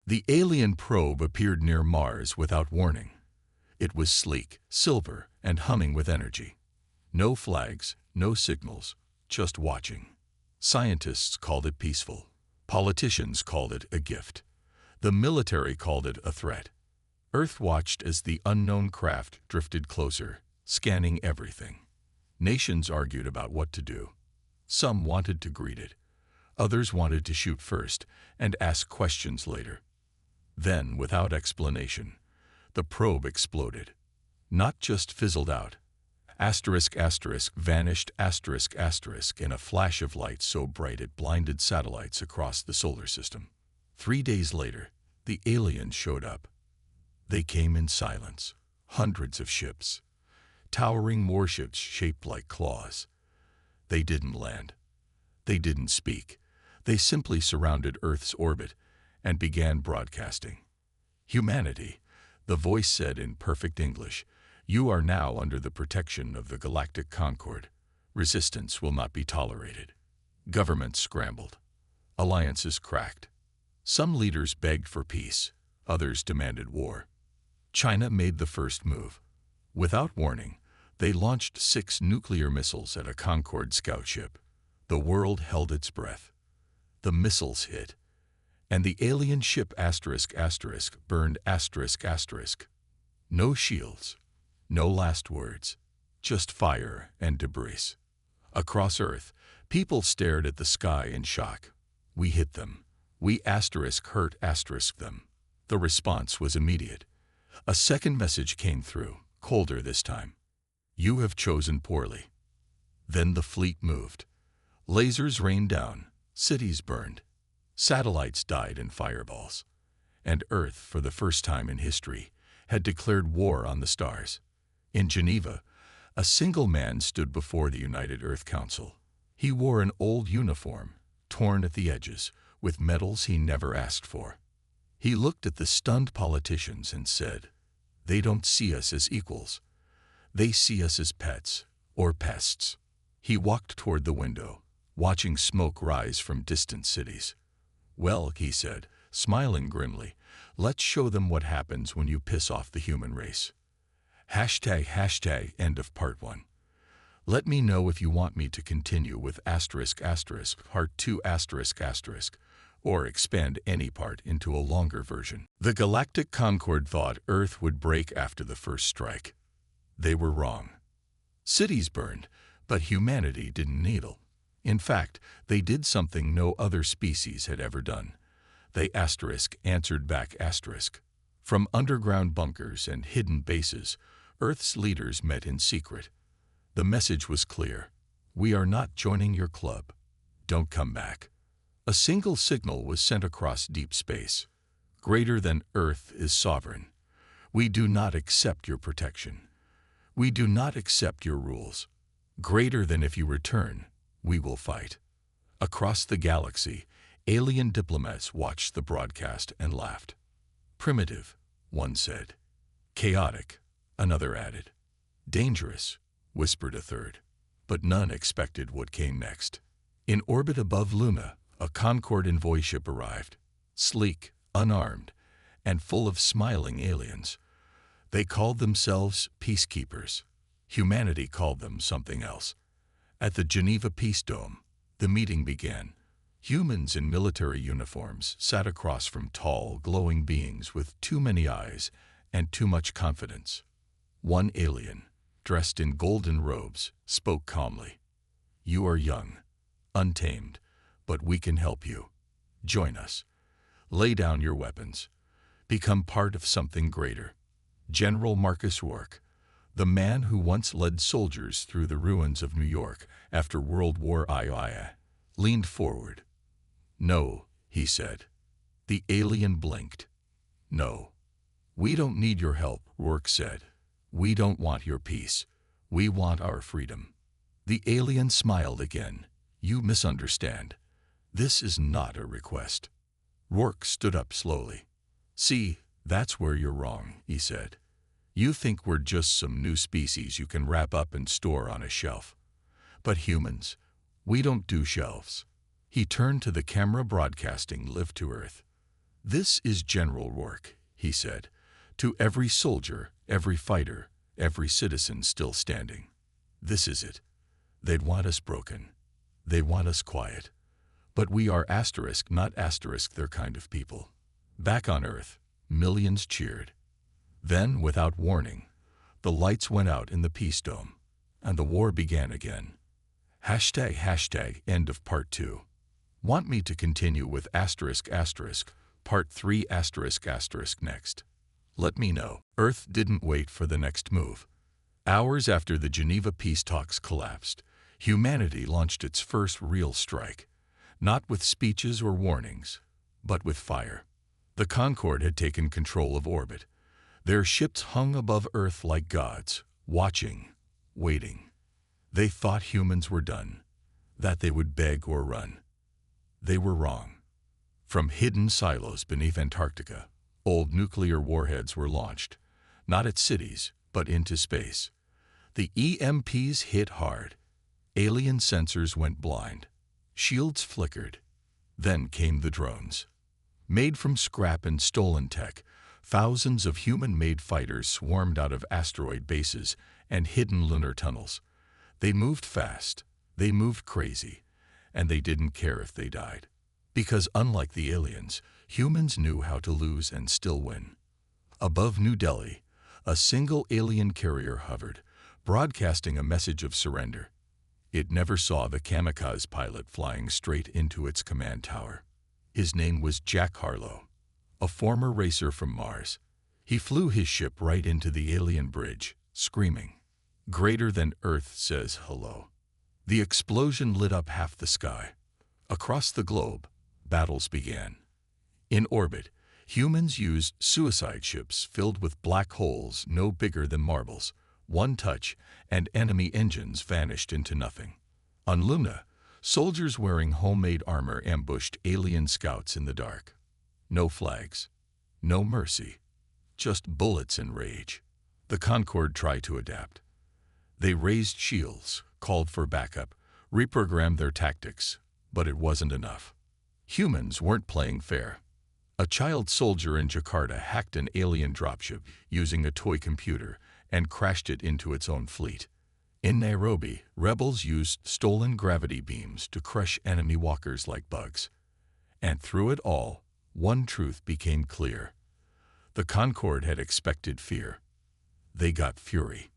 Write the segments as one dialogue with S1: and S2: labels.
S1: The alien probe appeared near Mars without warning. It was sleek, silver, and humming with energy. No flags, no signals, just watching. Scientists called it peaceful. Politicians called it a gift. The military called it a threat. Earth watched as the unknown craft drifted closer, scanning everything. Nations argued about what to do. Some wanted to greet it. Others wanted to shoot first and ask questions later. Then, without explanation, the probe exploded. Not just fizzled out. Vanished in a flash of light so bright it blinded satellites across the solar system. 3 days later, the aliens showed up. They came in silence, hundreds of ships, towering warships shaped like claws. They didn't land. They didn't speak. They simply surrounded Earth's orbit and began broadcasting. "Humanity," the voice said in perfect English, "you are now under the protection of the Galactic Concord. Resistance will not be tolerated." Governments scrambled. Alliances cracked. Some leaders begged for peace. Others demanded war. China made the first move. Without warning, they launched 6 nuclear missiles at a Concorde scout ship. The world held its breath. The missiles hit, and the alien ship burned ***. No shields, no last words, just fire and debris. Across Earth, people stared at the sky in shock. We hit them. We hurt them. The response was immediate. A second message came through, colder this time. "You have chosen poorly." Then the fleet moved. Lasers rained down, cities burned, satellites died in fireballs, and Earth, for the first time in history, had declared war on the stars. In Geneva, a single man stood before the United Earth Council. He wore an old uniform, torn at the edges, with medals he never asked for. He looked at the stunned politicians and said, "They don't see us as equals. They see us as pets or pests." He walked toward the window, watching smoke rise from distant cities. "Well," he said, smiling grimly, "let's show them what happens when you piss off the human race. End of part 1. Let me know if you want me to continue with part 2 or expand any part into a longer version." The Galactic Concord thought Earth would break after the first strike. They were wrong. Cities burned, but humanity didn't kneel. In fact, they did something no other species had ever done. They answered back. From underground bunkers and hidden bases, Earth's leaders met in secret. The message was clear. "We are not joining your club. Don't come back." A single signal was sent across deep space. "Greater than Earth is sovereign. We do not accept your protection. We do not accept your rules. Greater than if you return, we will fight." Across the galaxy, alien diplomats watched the broadcast and laughed. "Primitive," one said. "Chaotic," another added. "Dangerous," whispered a third. But none expected what came next. In orbit above Luna, a Concorde envoy ship arrived, sleek, unarmed, and full of smiling aliens. They called themselves peacekeepers. Humanity called them something else. At the Geneva Peace Dome, the meeting began. Humans in military uniforms sat across from tall, glowing beings with too many eyes and too much confidence. One alien, dressed in golden robes, spoke calmly. "You are young, untamed, but we can help you. Join us. Lay down your weapons. Become part of something greater." General Marcus Rourke, the man who once led soldiers through the ruins of New York after World War II, leaned forward. "No," he said. The alien blinked. "No. We don't need your help," Rourke said. "We don't want your peace. We want our freedom." The alien smiled again. "You misunderstand. This is not a request." Rourke stood up slowly. "See, that's where you're wrong," he said. "You think we're just some new species you can wrap up and store on a shelf. But humans, we don't do shelves." He turned to the camera broadcasting live to Earth. "This is General Rourke," he said, "to every soldier, every fighter, every citizen still standing. This is it. They'd want us broken. They want us quiet. But we are asterisk, not asterisk, their kind of people." Back on Earth, millions cheered. Then, without warning, the lights went out in the Peace Dome, and the war began again. End of part 2. Want me to continue with asterisk asterisk, part 3 asterisk asterisk next? Let me know. Earth didn't wait for the next move. Hours after the Geneva peace talks collapsed, humanity launched its first real strike, not with speeches or warnings, but with fire. The Concorde had taken control of orbit. Their ships hung above Earth like gods, watching, waiting. They thought humans were done, that they would beg or run. They were wrong. From hidden silos beneath Antarctica, old nuclear warheads were launched, not at cities, but into space. The EMPs hit hard. Alien sensors went blind. Shields flickered. Then came the drones. Made from scrap and stolen tech, thousands of human-made fighters swarmed out of asteroid bases and hidden lunar tunnels. They moved fast, they moved crazy, and they didn't care if they died. Because unlike the aliens, humans knew how to lose and still win. Above New Delhi, a single alien carrier hovered, broadcasting a message of surrender. It never saw the kamikaze pilot flying straight into its command tower. His name was Jack Harlow, a former racer from Mars. He flew his ship right into the alien bridge, screaming, "Greater than Earth says hello." The explosion lit up half the sky. Across the globe, battles began. In orbit, humans used suicide ships filled with black holes no bigger than marbles. One touch, and enemy engines vanished into nothing. On Luna, soldiers wearing homemade armor ambushed alien scouts in the dark. No flags, no mercy, just bullets and rage. The Concorde tried to adapt. They raised shields, called for backup, reprogrammed their tactics, but it wasn't enough. Humans weren't playing fair. A child soldier in Jakarta hacked an alien dropship using a toy computer and crashed it into its own fleet. In Nairobi, rebels used stolen gravity beams to crush enemy walkers like bugs. And through it all, one truth became clear. The Concorde had expected fear. They got fury.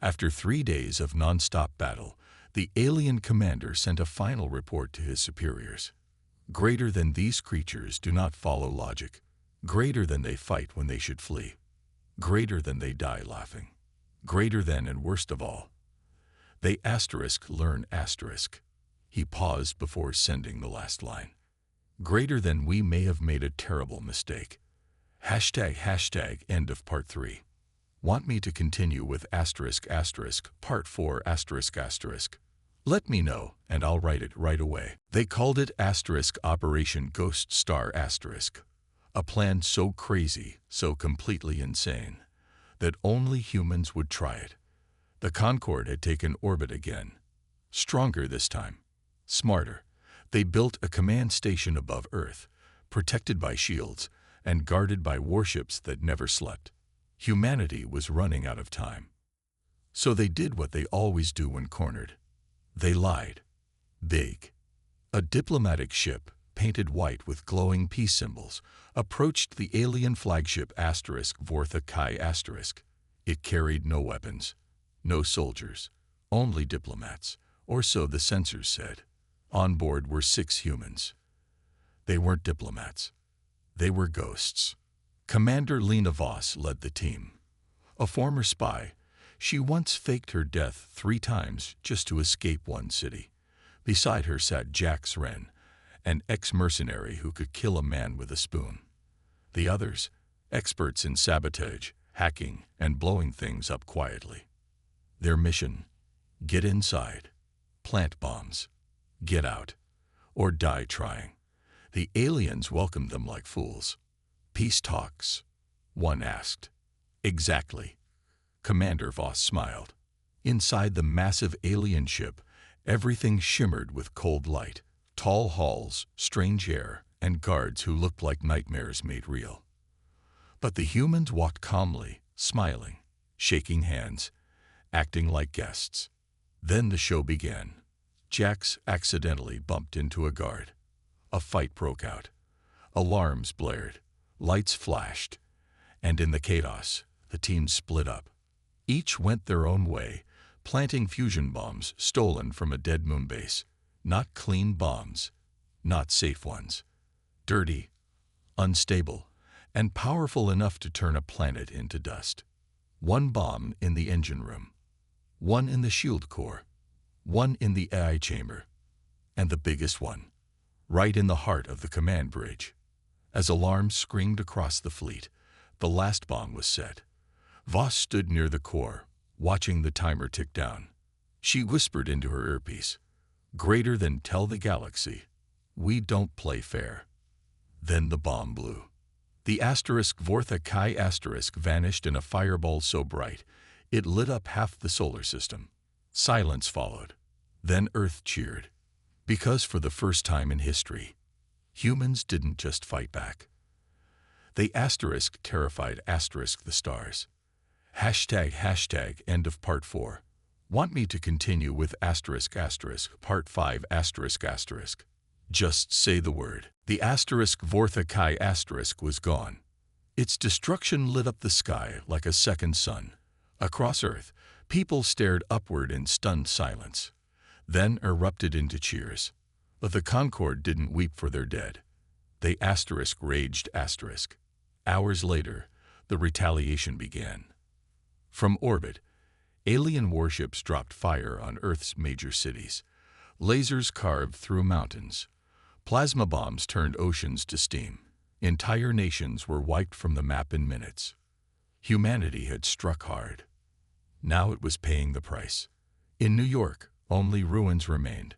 S1: After 3 days of non-stop battle, the alien commander sent a final report to his superiors. Greater than these creatures do not follow logic. Greater than they fight when they should flee. Greater than they die laughing. Greater than, and worst of all, they learn asterisk. He paused before sending the last line. Greater than we may have made a terrible mistake. End of part 3. Want me to continue with asterisk part 4 asterisk? Let me know, and I'll write it right away. They called it Operation Ghost Star asterisk. A plan so crazy, so completely insane, that only humans would try it. The Concorde had taken orbit again. Stronger this time. Smarter. They built a command station above Earth, protected by shields and guarded by warships that never slept. Humanity was running out of time. So they did what they always do when cornered. They lied. Big. A diplomatic ship, painted white with glowing peace symbols, approached the alien flagship Vortha Kai asterisk. It carried no weapons, no soldiers, only diplomats, or so the censors said. On board were 6 humans. They weren't diplomats. They were ghosts. Commander Lena Voss led the team. A former spy, she once faked her death 3 times just to escape one city. Beside her sat Jax Wren, an ex-mercenary who could kill a man with a spoon. The others, experts in sabotage, hacking, and blowing things up quietly. Their mission: get inside, plant bombs, get out, or die trying. The aliens welcomed them like fools. Peace talks? One asked. Exactly. Commander Voss smiled. Inside the massive alien ship, everything shimmered with cold light. Tall halls, strange air, and guards who looked like nightmares made real. But the humans walked calmly, smiling, shaking hands, acting like guests. Then the show began. Jax accidentally bumped into a guard. A fight broke out. Alarms blared, lights flashed, and in the chaos, the teams split up. Each went their own way, planting fusion bombs stolen from a dead moon base. Not clean bombs, not safe ones. Dirty, unstable, and powerful enough to turn a planet into dust. One bomb in the engine room, one in the shield core, one in the AI chamber, and the biggest one, right in the heart of the command bridge. As alarms screamed across the fleet, the last bomb was set. Voss stood near the core, watching the timer tick down. She whispered into her earpiece, "Greater than tell the galaxy, we don't play fair." Then the bomb blew. The asterisk Vortha Chi asterisk vanished in a fireball so bright, it lit up half the solar system. Silence followed. Then Earth cheered. Because for the first time in history, humans didn't just fight back. They asterisk terrified asterisk the stars. Hashtag end of part 4. Want me to continue with asterisk part 5 asterisk? Just say the word. The asterisk Vortha Chi asterisk was gone. Its destruction lit up the sky like a second sun. Across Earth, people stared upward in stunned silence, then erupted into cheers. But the Concord didn't weep for their dead. They asterisk raged asterisk. Hours later, the retaliation began. From orbit, alien warships dropped fire on Earth's major cities. Lasers carved through mountains. Plasma bombs turned oceans to steam. Entire nations were wiped from the map in minutes. Humanity had struck hard. Now it was paying the price. In New York, only ruins remained.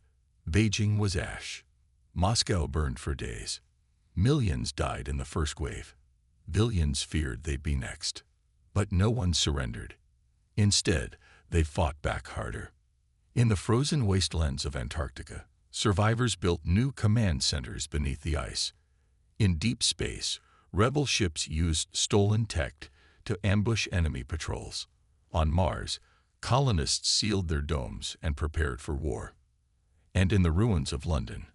S1: Beijing was ash. Moscow burned for days. Millions died in the first wave. Billions feared they'd be next. But no one surrendered. Instead, they fought back harder. In the frozen wastelands of Antarctica, survivors built new command centers beneath the ice. In deep space, rebel ships used stolen tech to ambush enemy patrols. On Mars, colonists sealed their domes and prepared for war. And in the ruins of London,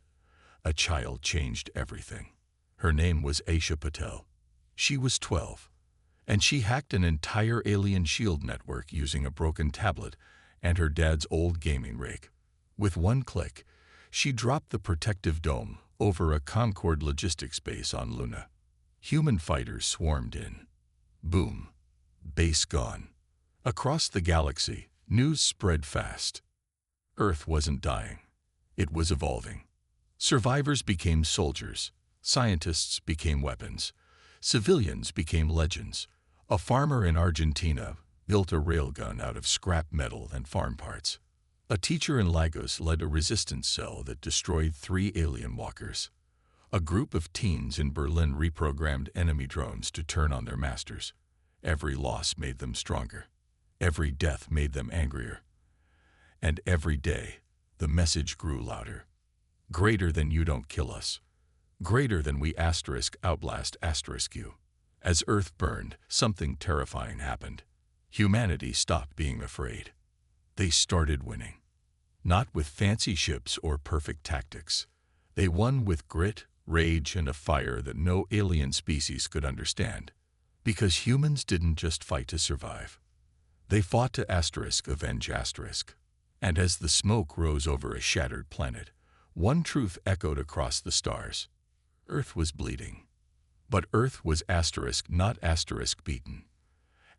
S1: a child changed everything. Her name was Aisha Patel. She was 12, and she hacked an entire alien shield network using a broken tablet and her dad's old gaming rig. With one click, she dropped the protective dome over a Concord logistics base on Luna. Human fighters swarmed in. Boom. Base gone. Across the galaxy, news spread fast. Earth wasn't dying. It was evolving. Survivors became soldiers. Scientists became weapons. Civilians became legends. A farmer in Argentina built a railgun out of scrap metal and farm parts. A teacher in Lagos led a resistance cell that destroyed 3 alien walkers. A group of teens in Berlin reprogrammed enemy drones to turn on their masters. Every loss made them stronger. Every death made them angrier. And every day, the message grew louder. Greater than you don't kill us. Greater than we asterisk outlast asterisk you. As Earth burned, something terrifying happened. Humanity stopped being afraid. They started winning. Not with fancy ships or perfect tactics. They won with grit, rage, and a fire that no alien species could understand. Because humans didn't just fight to survive. They fought to asterisk avenge asterisk. And as the smoke rose over a shattered planet, one truth echoed across the stars. Earth was bleeding. But Earth was asterisk not asterisk beaten.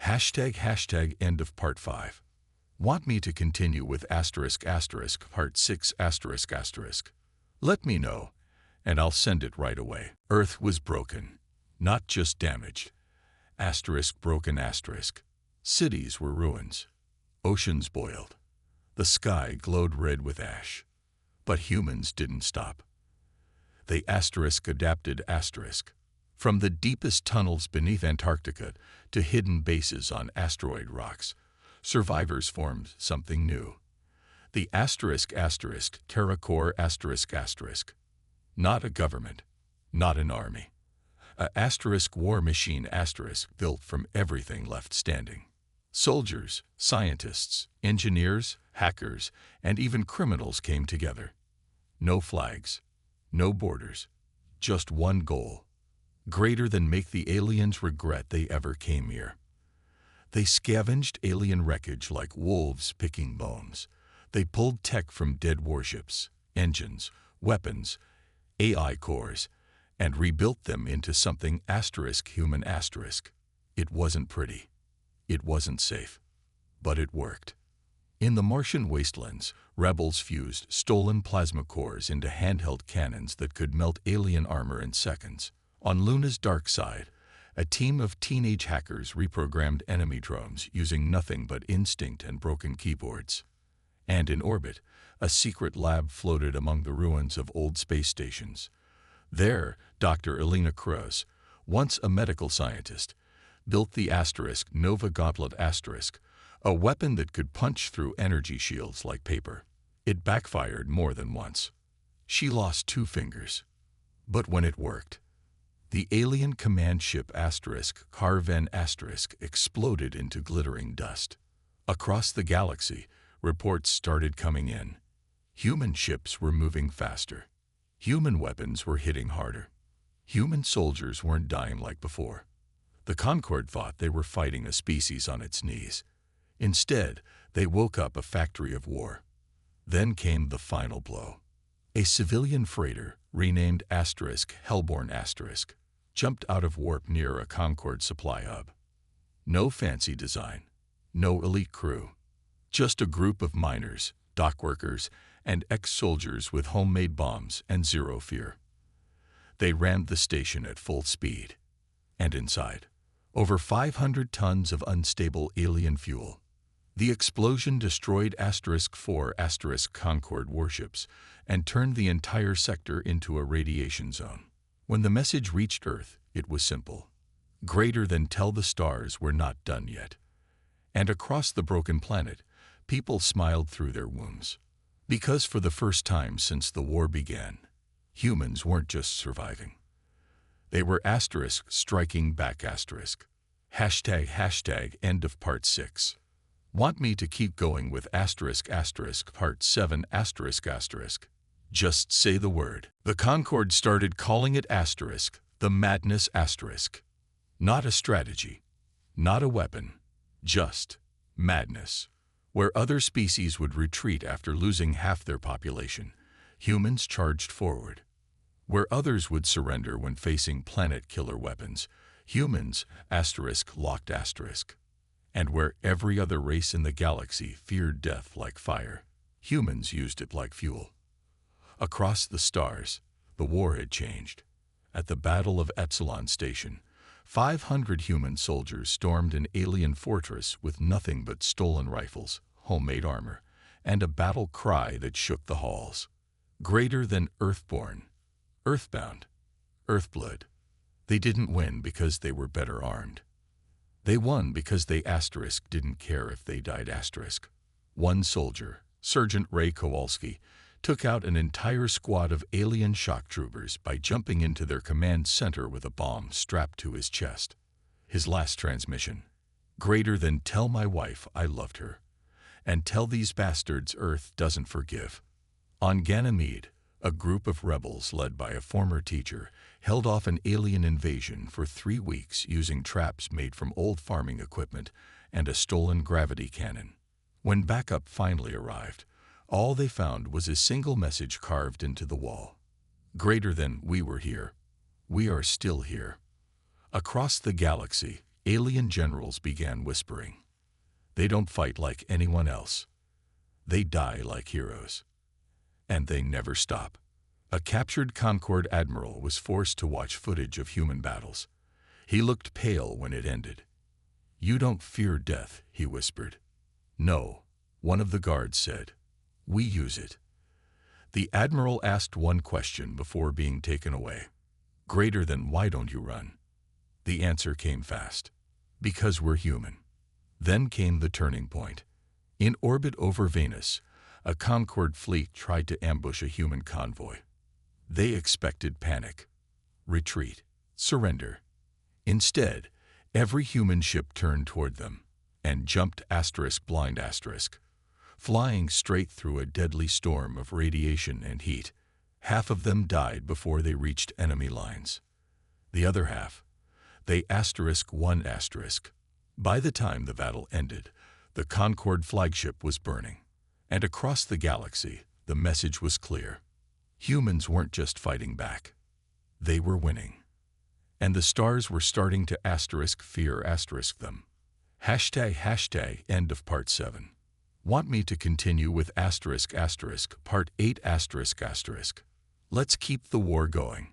S1: Hashtag end of part 5. Want me to continue with asterisk part 6 asterisk? Let me know, and I'll send it right away. Earth was broken, not just damaged. Asterisk broken asterisk. Cities were ruins. Oceans boiled. The sky glowed red with ash. But humans didn't stop. They asterisk adapted asterisk. From the deepest tunnels beneath Antarctica to hidden bases on asteroid rocks, survivors formed something new. The asterisk Terra Corps asterisk. Not a government, not an army. A asterisk war machine asterisk built from everything left standing. Soldiers, scientists, engineers, hackers, and even criminals came together. No flags, no borders, just one goal, greater than make the aliens regret they ever came here. They scavenged alien wreckage like wolves picking bones. They pulled tech from dead warships, engines, weapons, AI cores, and rebuilt them into something asterisk human asterisk. It wasn't pretty. It wasn't safe. But it worked. In the Martian wastelands, rebels fused stolen plasma cores into handheld cannons that could melt alien armor in seconds. On Luna's dark side, a team of teenage hackers reprogrammed enemy drones using nothing but instinct and broken keyboards. And in orbit, a secret lab floated among the ruins of old space stations. There, Dr. Elena Cruz, once a medical scientist, built the asterisk Nova Gauntlet asterisk, a weapon that could punch through energy shields like paper. It backfired more than once. She lost 2 fingers. But when it worked, the alien command ship asterisk Carven asterisk exploded into glittering dust. Across the galaxy, reports started coming in. Human ships were moving faster. Human weapons were hitting harder. Human soldiers weren't dying like before. The Concorde thought they were fighting a species on its knees. Instead, they woke up a factory of war. Then came the final blow. A civilian freighter, renamed asterisk Hellborn asterisk, jumped out of warp near a Concorde supply hub. No fancy design, no elite crew, just a group of miners, dock workers, and ex-soldiers with homemade bombs and zero fear. They rammed the station at full speed. And inside, over 500 tons of unstable alien fuel. The explosion destroyed asterisk 4 asterisk Concorde warships and turned the entire sector into a radiation zone. When the message reached Earth, it was simple. Greater than tell the stars we're not done yet. And across the broken planet, people smiled through their wombs. Because for the first time since the war began, humans weren't just surviving. They were asterisk striking back asterisk. Hashtag end of part 6. Want me to keep going with asterisk part 7 asterisk? Just say the word. The Concorde started calling it asterisk, the madness asterisk. Not a strategy, not a weapon, just madness. Where other species would retreat after losing half their population, humans charged forward. Where others would surrender when facing planet-killer weapons, humans asterisk locked asterisk. And where every other race in the galaxy feared death like fire, humans used it like fuel. Across the stars, the war had changed. At the Battle of Epsilon Station, 500 human soldiers stormed an alien fortress with nothing but stolen rifles, homemade armor, and a battle cry that shook the halls. Greater than Earthborn, Earthbound, Earthblood. They didn't win because they were better armed. They won because they asterisk didn't care if they died asterisk. One soldier, Sergeant Ray Kowalski, took out an entire squad of alien shock troopers by jumping into their command center with a bomb strapped to his chest. His last transmission, greater than tell my wife I loved her, and tell these bastards Earth doesn't forgive. On Ganymede, a group of rebels led by a former teacher held off an alien invasion for 3 weeks using traps made from old farming equipment and a stolen gravity cannon. When backup finally arrived, all they found was a single message carved into the wall. Greater than we were here. We are still here. Across the galaxy, alien generals began whispering. They don't fight like anyone else. They die like heroes. And they never stop. A captured Concorde admiral was forced to watch footage of human battles. He looked pale when it ended. "You don't fear death," he whispered. "No," one of the guards said. "We use it." The admiral asked one question before being taken away. Greater than why don't you run? The answer came fast. Because we're human. Then came the turning point. In orbit over Venus, a Concorde fleet tried to ambush a human convoy. They expected panic. retreat, surrender. Instead, every human ship turned toward them and jumped blind flying straight through a deadly storm of radiation and heat. Half of them died before they reached enemy lines. The other half, they *1*. By the time the battle ended, the Concorde flagship was burning, and across the galaxy, the message was clear. Humans weren't just fighting back. They were winning. And the stars were starting to fear them. End of part 7. Want me to continue with ***, part 8****. Let's keep the war going.